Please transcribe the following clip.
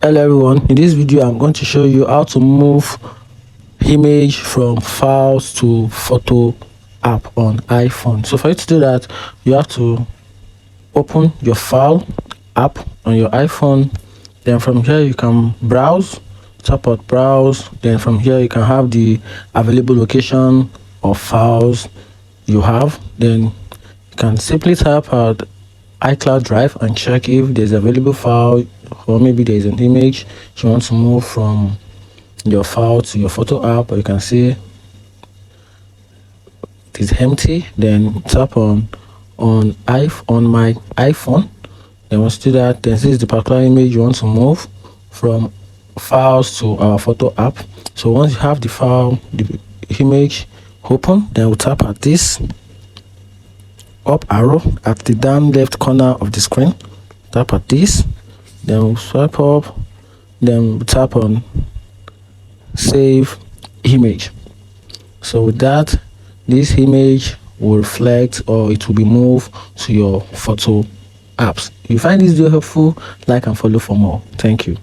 Hello everyone, in this video I'm going to show you how to move image from files to photo app on iPhone. So for you to do that, you have to open your file app on your iPhone. Then from here you can browse, tap on browse. Then from here you can have the available location of files you have. Then you can simply tap out iCloud Drive and check if there's available file, or maybe there's an image you want to move from your file to your photo app, or you can see it is empty. Then tap on my iPhone. Then once you do that, then this is the particular image you want to move from files to our photo app. So once you have the file, the image open, then we'll tap at this up arrow at the down left corner of the screen. Tap at this, then we'll swipe up, then we'll tap on save image. So with that, this image will reflect, or it will be moved to your photo apps. If you find this video helpful, like and follow for more. Thank you.